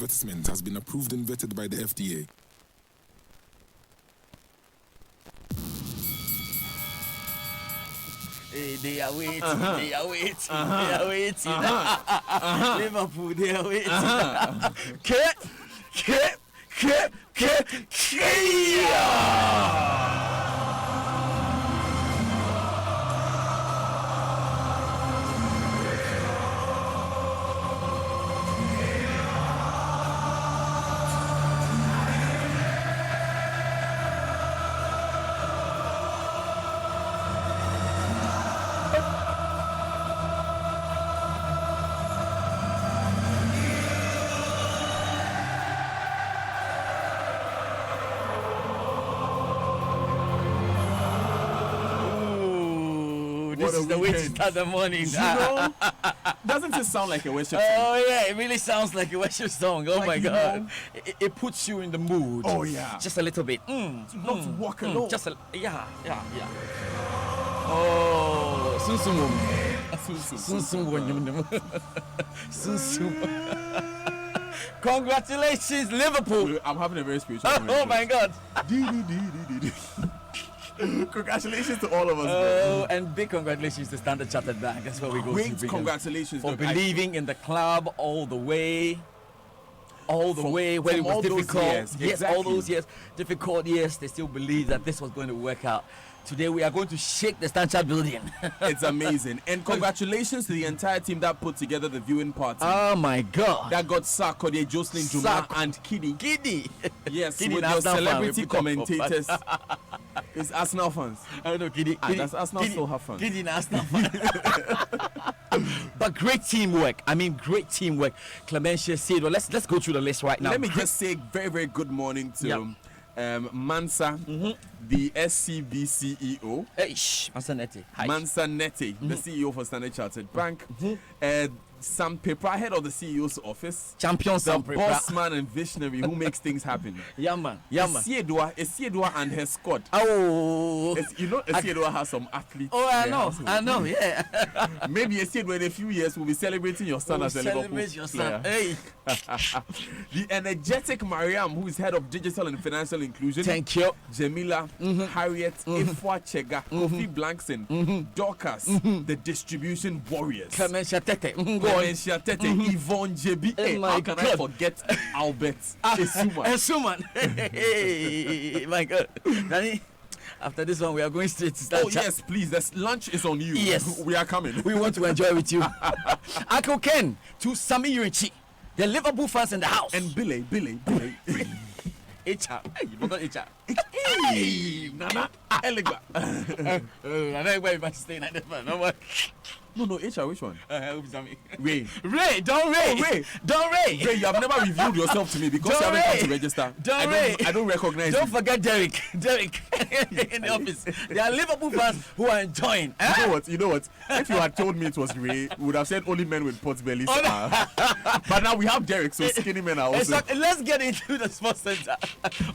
advertisement has been approved and vetted by the FDA. Hey, they are waiting, they are waiting, they are waiting. Liverpool, they are waiting. This is the way to start the morning. You know, doesn't it sound like a worship song? Oh yeah, it really sounds like a worship song. Oh Like, my you God, know- it puts you in the mood. Oh, yeah. just a little bit. Not to walk alone. Just a yeah. Oh, sunsum. Congratulations, Liverpool. I'm having a very spiritual moment. Oh my God. Congratulations to all of us. Oh, and big congratulations to Standard Chartered Bank. That's where we go. Great to congratulations for look, believing in the club all the way. All the way when it from all was those difficult. years, Yes, exactly. all those years, difficult years, they still believe that this was going to work out. Today we are going to shake the Standard building. It's amazing. And congratulations to the entire team that put together the viewing party. Oh my God. That got Sarkodie, Jocelyn Juma, Sarko. and Kiddy. Giddy. Yes, Kiddy with and your Arsenal fan, celebrity we put up for commentators. It's Arsenal fans. I don't know, Giddy. Does Arsenal still have fun? Giddy and Arsenal fan. But great teamwork. I mean, great teamwork. Clementia said, well, let's go through the list right now. Let me just say very, very good morning to Mansa, the SCB CEO. Hey, Mansa Neti. Hi. Mansa Neti, the CEO for Standard Chartered Bank. Sam Pepra, head of the CEO's office. Champion The Sam Prepra. boss man and visionary who makes things happen. Yeah, man. Yeah, man. Esiedua and her squad. Oh. You know, Esiedua has some athletes. Oh, I in their know. household. I know, yeah. Maybe Esiedua in a few years will be celebrating your son as a Liverpool Celebrate your player. son. Hey. The energetic Mariam, who is head of digital and financial inclusion. Thank you. Jamila, Harriet, Ifwa Chega, Kofi Blankson, Dorcas, the distribution warriors. Clementia Tete. Clementia Tete, Yvonne JB. Oh Hey, my how can I God. forget Albert Esuma? Suman. Hey, my God. Danny, after this one, we are going straight to start. Oh yes, please. This lunch is on you. Yes. We are coming. We want to enjoy with you. Uncle Ken to Sami Yurichi. The Liverpool fans in the house. And Billy. HR. Hey, you forgot HR. Hey, Nana. Elegba. I know where Manchester United fan. No more. No, HR, which one? Ray. Ray, don't Ray. Oh, Ray. Don't Ray. Ray, you have never revealed yourself to me because Don't you haven't come Ray. to register. Ray. I don't recognize Don't you. forget Derek. Derek in the office. There are Liverpool fans who are enjoying. You know what? If you had told me it was Ray, we would have said only men with pot bellies Oh, no. are. But now we have Derek, so skinny men are also. Exactly. Let's get into the sports center.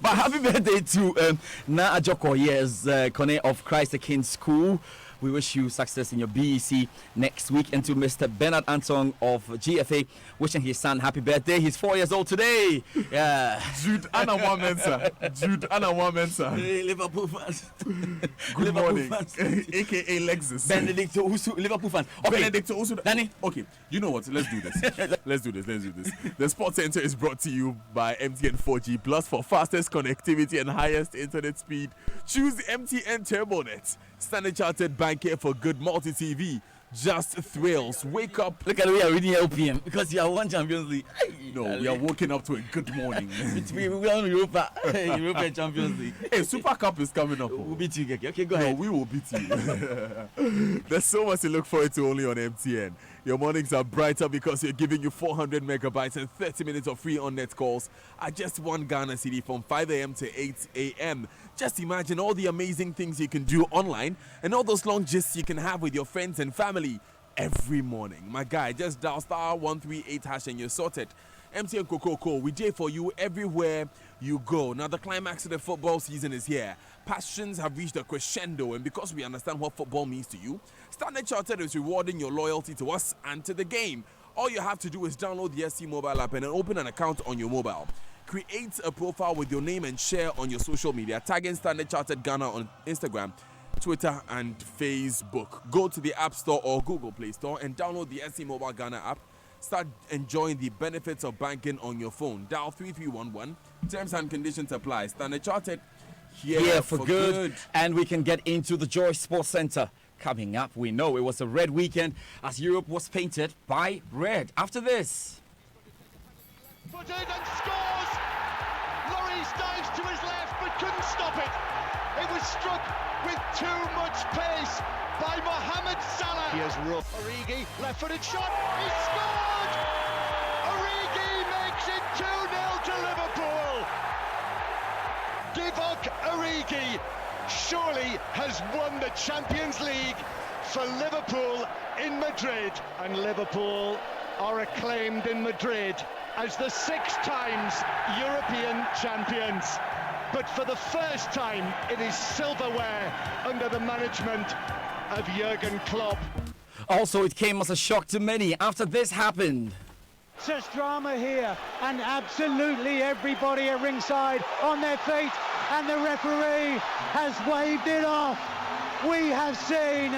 But happy birthday to Na Ajoko, yes, Kone of Christ the King School. We wish you success in your BEC next week. And to Mr. Bernard Anton of GFA, wishing his son happy birthday. He's 4 years old today. Yeah. Jude Anna Mensa. Hey, Liverpool fans. Good Liverpool morning. fans. AKA Lexus. Benedict Usu, Liverpool fans. Okay. Benedict also. Danny. Okay, you know what? Let's do this. Let's do this. The Sports Center is brought to you by MTN 4G Plus for fastest connectivity and highest internet speed. Choose MTN TurboNet. Standard Chartered Bank here for good multi-TV. Just thrills. Wake up. Look at the way I'm reading LPM because you are one Champions League. No, we are waking up to a good morning. We are Europa. European Champions League. Hey, Super Cup is coming up. We'll beat you, Keke. Okay, go No, ahead. we will beat you. There's so much to look forward to only on MTN. Your mornings are brighter because you're giving you 400 megabytes and 30 minutes of free on-net calls at just one Ghana city from 5 a.m. to 8 a.m. Just imagine all the amazing things you can do online and all those long gists you can have with your friends and family every morning. My guy, just dial *138# and you're sorted. MTN Coco, we dare for you everywhere you go. Now the climax of the football season is here. Passions have reached a crescendo, and because we understand what football means to you, Standard Chartered is rewarding your loyalty to us and to the game. All you have to do is download the SC mobile app and then open an account on your mobile. Create a profile with your name and share on your social media, tagging Standard Chartered Ghana on Instagram, Twitter, and Facebook. Go to the App Store or Google Play Store and download the SC Mobile Ghana app. Start enjoying the benefits of banking on your phone. Dial 3311. Terms and conditions apply. Standard Chartered, here for good. And we can get into the Joy Sports Center. Coming up, we know it was a red weekend as Europe was painted by red. After this. Put in and scores! Lloris dives to his left but couldn't stop it. It was struck with too much pace by Mohamed Salah. Here's rough. Origi, left-footed shot. He scored! Origi makes it 2-0 to Liverpool. Divock Origi surely has won the Champions League for Liverpool in Madrid. And Liverpool are acclaimed in Madrid as the 6 times European champions. But for the first time, it is silverware under the management of Jurgen Klopp. Also, it came as a shock to many after this happened. Such drama here, and absolutely everybody at ringside on their feet, and the referee has waved it off. We have seen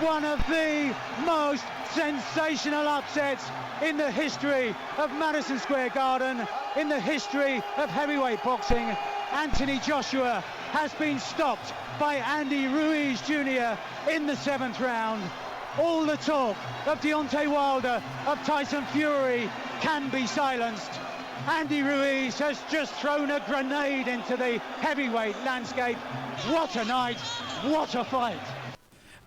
one of the most sensational upsets in the history of Madison Square Garden, in the history of heavyweight boxing. Anthony Joshua has been stopped by Andy Ruiz Jr. in the 7th round. All the talk of Deontay Wilder, of Tyson Fury, can be silenced. Andy Ruiz has just thrown a grenade into the heavyweight landscape. What a night, what a fight.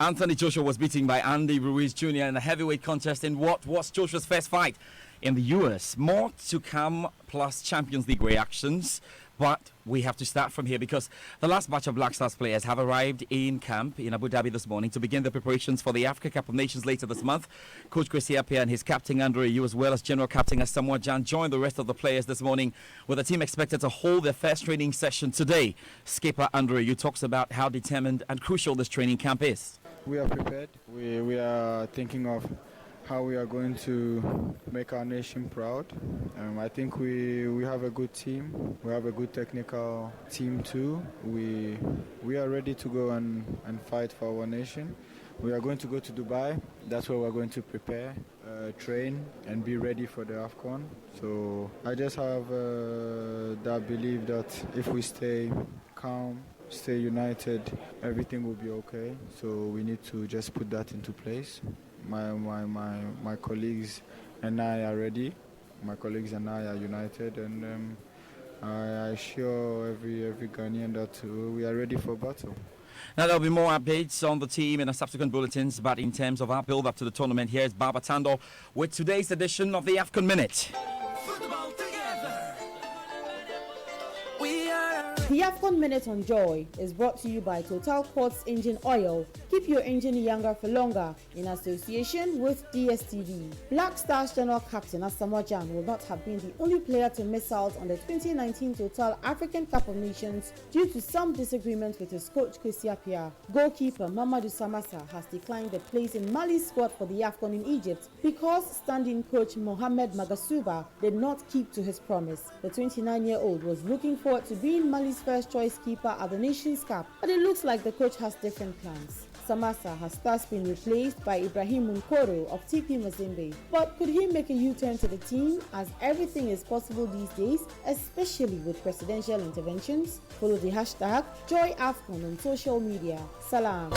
Anthony Joshua was beaten by Andy Ruiz Jr. in a heavyweight contest in what was Joshua's first fight in the US. More to come, plus Champions League reactions. But we have to start from here because the last batch of Black Stars players have arrived in camp in Abu Dhabi this morning to begin the preparations for the Africa Cup of Nations later this month. Coach Kwesi Appiah and his captain Andre Ayew, as well as General Captain Asamoah Gyan, joined the rest of the players this morning, with the team expected to hold their first training session today. Skipper Andre Ayew talks about how determined and crucial this training camp is. We are prepared. We are thinking of how we are going to make our nation proud. I think we have a good team. We have a good technical team too. We are ready to go and fight for our nation. We are going to go to Dubai. That's where we're going to prepare, train, and be ready for the AFCON. So I just have that belief that if we stay calm, stay united, everything will be okay. So we need to just put that into place. My colleagues and I are ready. My colleagues and I are united, and I assure every Ghanaian that we are ready for battle. Now, there'll be more updates on the team in the subsequent bulletins, but in terms of our build-up to the tournament, here's Baba Tando with today's edition of the AFCON Minute. The AFCON Minute on Joy is brought to you by Total Quartz Engine Oil. Keep your engine younger for longer in association with DSTV. Black Stars General Captain Asamoah Gyan will not have been the only player to miss out on the 2019 Total African Cup of Nations due to some disagreement with his coach Kwesi Appiah. Goalkeeper Mamadou Samassa has declined a place in Mali's squad for the AFCON in Egypt because standing coach Mohamed Magasuba did not keep to his promise. The 29-year-old was looking forward to being Mali's first choice keeper at the Nations Cup, but it looks like the coach has different plans. Samassa has thus been replaced by Ibrahim Munkoro of TP Mazembe. But could he make a U-turn to the team, as everything is possible these days, especially with presidential interventions? Follow the hashtag JoyAFCON on social media. Salam.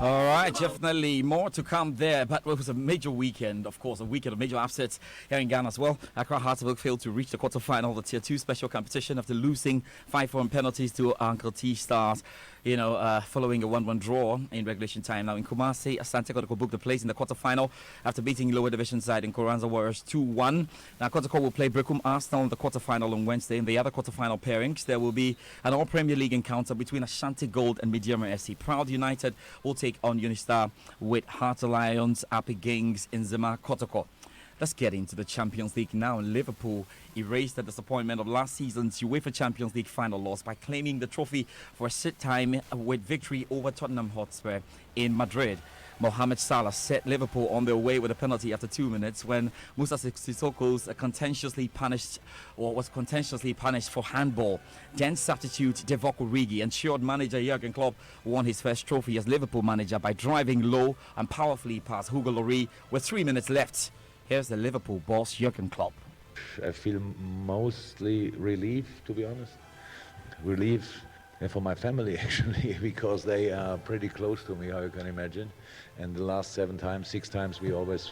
All right, definitely more to come there. But it was a major weekend, of course, a weekend of major upsets here in Ghana as well. Accra Hartsville failed to reach the quarterfinal of the Tier 2 special competition after losing 5-4 penalties to Uncle T Stars, following a 1-1 draw in regulation time. Now in Kumasi, Asante Kotoko booked the place in the quarterfinal after beating lower division side in Koranza Warriors 2-1. Now Kotoko will play Brekum Arsenal in the quarterfinal on Wednesday. In the other quarterfinal pairings, there will be an All-Premier League encounter between Ashanti Gold and Midiama SC. Proud United will take on Unistar, with Heart Lions up against Nzema Kotoko. Let's get into the Champions League now. Liverpool erased the disappointment of last season's UEFA Champions League final loss by claiming the trophy for a sit time with victory over Tottenham Hotspur in Madrid. Mohamed Salah set Liverpool on their way with a penalty after 2 minutes when Musa Sissoko's was contentiously punished for handball. Then substitute Divock Origi ensured manager Jurgen Klopp won his first trophy as Liverpool manager by driving low and powerfully past Hugo Lloris with 3 minutes left. Here's the Liverpool boss Jurgen Klopp. I feel mostly relieved, to be honest. Relieved for my family, actually, because they are pretty close to me, how you can imagine. And the last 6 times, we always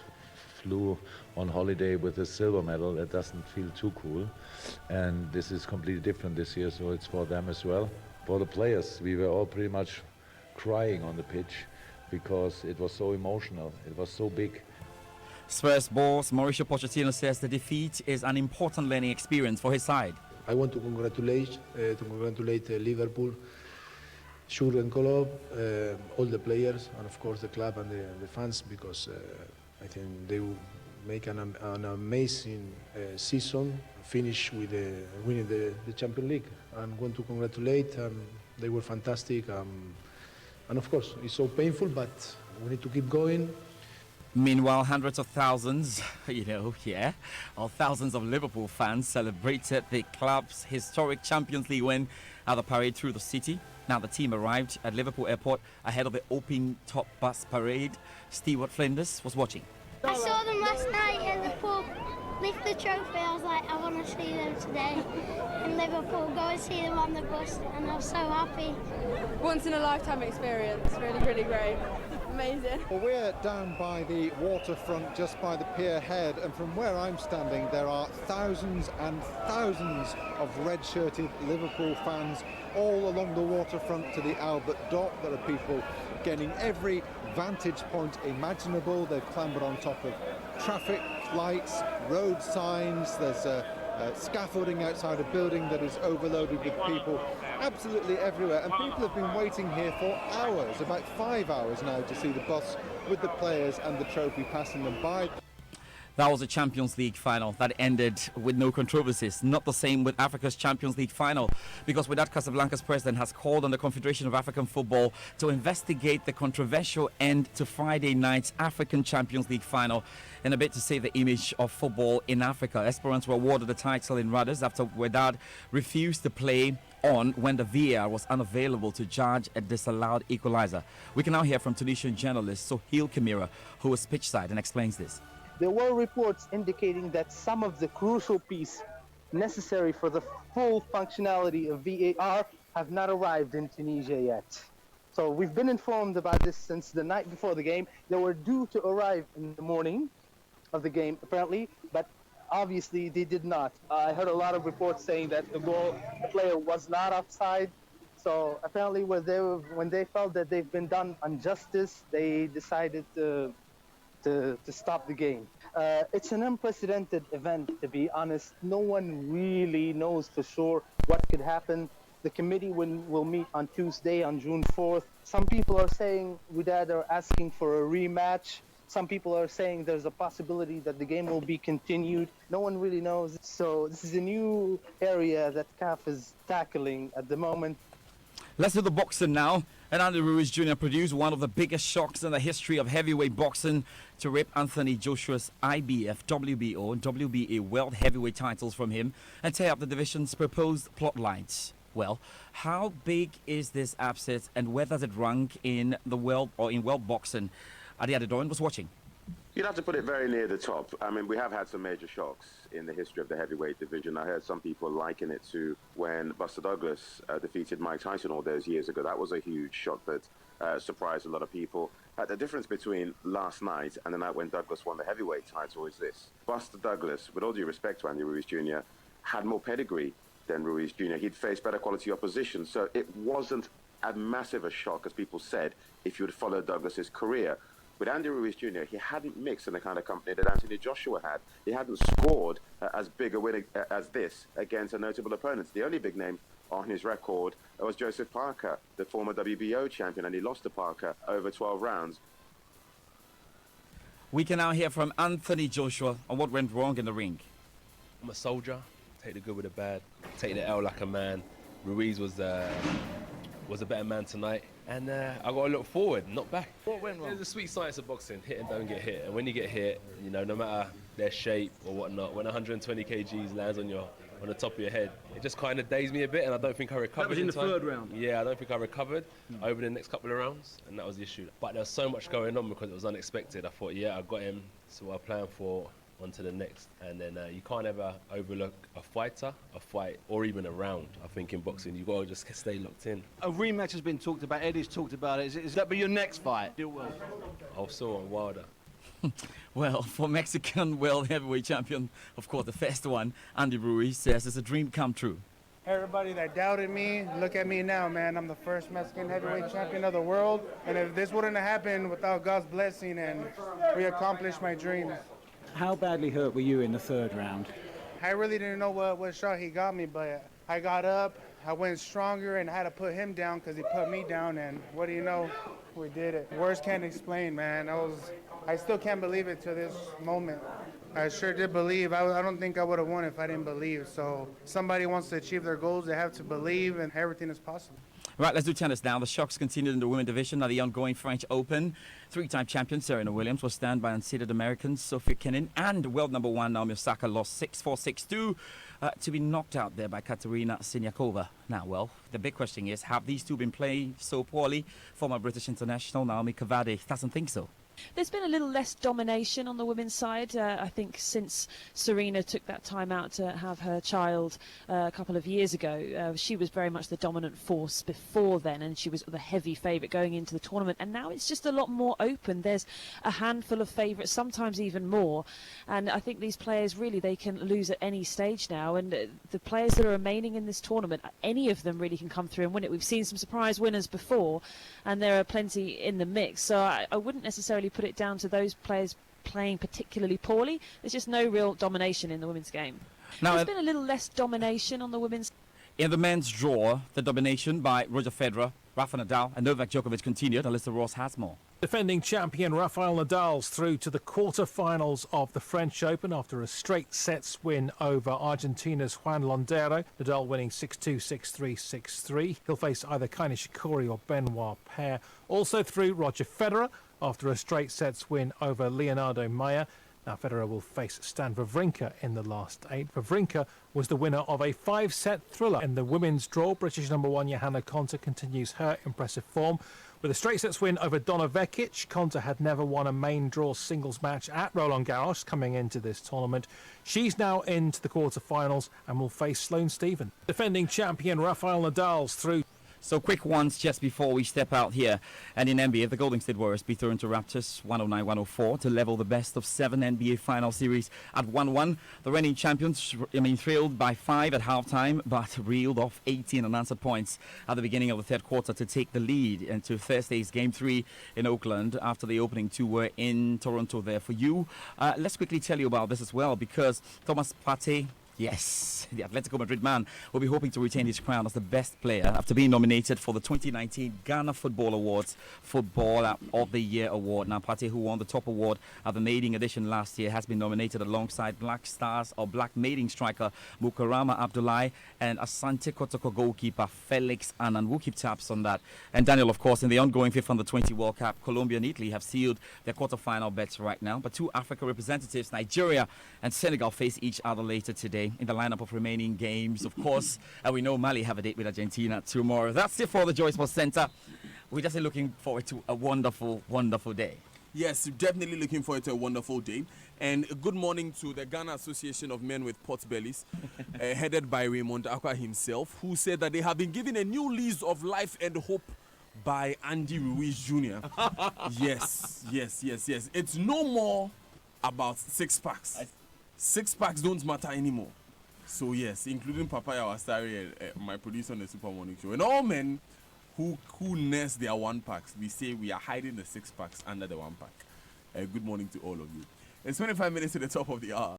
flew on holiday with a silver medal. That doesn't feel too cool. And this is completely different this year, so it's for them as well. For the players, we were all pretty much crying on the pitch because it was so emotional. It was so big. Spurs boss Mauricio Pochettino says the defeat is an important learning experience for his side. I want to congratulate Liverpool, Jurgen Klopp, all the players, and of course the club and the fans, because I think they will make an amazing season, finish with winning the Champions League. And want to congratulate. They were fantastic, and of course it's so painful, but we need to keep going. Meanwhile, hundreds of thousands, of thousands of Liverpool fans celebrated the club's historic Champions League win at the parade through the city. Now the team arrived at Liverpool Airport ahead of the open-top bus parade. Stewart Flinders was watching. I saw them last night at the pub, lift the trophy. I was like, I want to see them today in Liverpool, go and see them on the bus, and I was so happy. Once in a lifetime experience, really, really great. Amazing. Well, we're down by the waterfront, just by the pier head, and from where I'm standing, there are thousands and thousands of red-shirted Liverpool fans all along the waterfront to the Albert Dock. There are people getting every vantage point imaginable. They've clambered on top of traffic lights, road signs. There's scaffolding outside a building that is overloaded with people absolutely everywhere, and people have been waiting here for hours, about 5 hours now, to see the bus with the players and the trophy passing them by. That was a Champions League final that ended with no controversies. Not the same with Africa's Champions League final, because with that, Casablanca's president has called on the Confederation of African Football to investigate the controversial end to Friday night's African Champions League final in a bid to save the image of football in Africa. Esperance were awarded the title in Ruders after Wydad refused to play on when the VAR was unavailable to judge a disallowed equalizer. We can now hear from Tunisian journalist Sohail Kamira, who was pitchside and explains this. There were reports indicating that some of the crucial pieces necessary for the full functionality of VAR have not arrived in Tunisia yet. So we've been informed about this since the night before the game. They were due to arrive in the morning of the game, apparently, but obviously they did not. I heard a lot of reports saying that the player was not offside. So apparently when they felt that they've been done injustice, they decided to stop the game. It's an unprecedented event, to be honest. No one really knows for sure what could happen. The committee will meet on Tuesday, on June 4th. Some people are saying Wydad are asking for a rematch. Some people are saying there's a possibility that the game will be continued. No one really knows. So this is a new area that CAF is tackling at the moment. Let's do the boxing now. And Andy Ruiz Jr. produced one of the biggest shocks in the history of heavyweight boxing to rip Anthony Joshua's IBF, WBO, and WBA world heavyweight titles from him and tear up the division's proposed plot lines. Well, how big is this upset and where does it rank in the world or in world boxing? Adi Adedoyin was watching. You'd have to put it very near the top. I mean, we have had some major shocks in the history of the heavyweight division. I heard some people liken it to when Buster Douglas defeated Mike Tyson all those years ago. That was a huge shock that surprised a lot of people. The difference between last night and the night when Douglas won the heavyweight title is this. Buster Douglas, with all due respect to Andy Ruiz Jr., had more pedigree than Ruiz Jr. He'd faced better quality opposition, so it wasn't as massive a shock as people said if you had followed Douglas's career. With Andy Ruiz Jr., he hadn't mixed in the kind of company that Anthony Joshua had. He hadn't scored as big a win as this against a notable opponent. The only big name on his record was Joseph Parker, the former WBO champion, and he lost to Parker over 12 rounds. We can now hear from Anthony Joshua on what went wrong in the ring. I'm a soldier. Take the good with the bad. Take the L like a man. Ruiz was a better man tonight. And I got to look forward, not back. What went wrong? There's a sweet science of boxing, hit and don't get hit. And when you get hit, you know, no matter their shape or whatnot, when 120 kgs lands on the top of your head, it just kind of dazed me a bit, and I don't think I recovered. That was in the time. third round? Yeah, I don't think I recovered over the next couple of rounds, and that was the issue. But there was so much going on because it was unexpected. I thought, yeah, I got him, so I planned for on to the next. And then you can't ever overlook a fighter, a fight, or even a round. I think in boxing, you've got to just stay locked in. A rematch has been talked about, Eddie's talked about it. Is that be your next fight? Do well. I'll saw on Wilder. Well, for Mexican world heavyweight champion, of course, the first one, Andy Ruiz says it's a dream come true. Everybody that doubted me, look at me now, man. I'm the first Mexican heavyweight champion of the world. And if this wouldn't have happened without God's blessing, and we accomplished my dreams. How badly hurt were you in the third round? I really didn't know what shot he got me, but I got up, I went stronger, and I had to put him down because he put me down, and what do you know? We did it. Words can't explain, man. I still can't believe it to this moment. I sure did believe. I don't think I would have won if I didn't believe. So somebody wants to achieve their goals, they have to believe, and everything is possible. Right, let's do tennis now. The shocks continued in the women's division at the ongoing French Open. Three-time champion Serena Williams was stand by unseeded Americans Sophia Kenin, and world number one Naomi Osaka lost 6-4, 6-2 to be knocked out there by Katerina Siniakova. Now, well, the big question is, have these two been playing so poorly? Former British international Naomi Cavade doesn't think so. There's been a little less domination on the women's side, I think, since Serena took that time out to have her child a couple of years ago. She was very much the dominant force before then, and she was the heavy favourite going into the tournament. And now it's just a lot more open. There's a handful of favourites, sometimes even more. And I think these players, really, they can lose at any stage now. And the players that are remaining in this tournament, any of them really can come through and win it. We've seen some surprise winners before, and there are plenty in the mix. So I wouldn't necessarily put it down to those players playing particularly poorly. There's just no real domination in the women's game. Now, there's been a little less domination on the women's. In the men's draw, the domination by Roger Federer, Rafa Nadal and Novak Djokovic continued. Alyssa Ross has more. Defending champion Rafael Nadal's through to the quarter-finals of the French Open after a straight sets win over Argentina's Juan Londero. Nadal winning 6-2, 6-3, 6-3. He'll face either Kai Nishikori or Benoit Paire. Also through Roger Federer after a straight sets win over Leonardo Mayer. Now Federer will face Stan Wawrinka in the last 8. Wawrinka was the winner of a 5-set thriller. In the women's draw, British number 1 Johanna Konta continues her impressive form. With a straight sets win over Donna Vekic, Konta had never won a main draw singles match at Roland Garros coming into this tournament. She's now into the quarter-finals and will face Sloane Stephens. Defending champion Rafael Nadal's through. So quick ones just before we step out here. And in NBA, the Golden State Warriors beat Toronto Raptors 109-104 to level the best of 7 NBA final series at 1-1. The reigning champions, trailed by 5 at halftime, but reeled off 18 unanswered points at the beginning of the third quarter to take the lead into Thursday's Game 3 in Oakland after the opening 2 were in Toronto there for you. Let's quickly tell you about this as well, because Thomas Partey, yes, the Atletico Madrid man will be hoping to retain his crown as the best player after being nominated for the 2019 Ghana Football Awards Footballer of the Year award. Now, Partey, who won the top award at the maiden edition last year, has been nominated alongside Black Stars or Black maiden striker Mukarama Abdullahi and Asante Kotoko goalkeeper Felix Annan. We'll keep tabs on that. And Daniel, of course, in the ongoing FIFA Under-20 World Cup, Colombia and Italy have sealed their quarterfinal bets right now. But 2 Africa representatives, Nigeria and Senegal, face each other later today in the lineup of remaining games, of course. And we know Mali have a date with Argentina tomorrow. That's it for the Joy Sports Center. We're just looking forward to a wonderful, wonderful day. Yes, definitely looking forward to a wonderful day. And a good morning to the Ghana Association of Men with Pot Bellies, headed by Raymond Akwa himself, who said that they have been given a new lease of life and hope by Andy Ruiz Jr. Yes. It's no more about 6-packs. 6-packs don't matter anymore. So yes, including Papaya Wastari, my producer on the Super Morning Show, and all men who nest their 1-packs, we say we are hiding the 6-packs under the 1-pack. Good morning to all of you. It's 25 minutes to the top of the hour.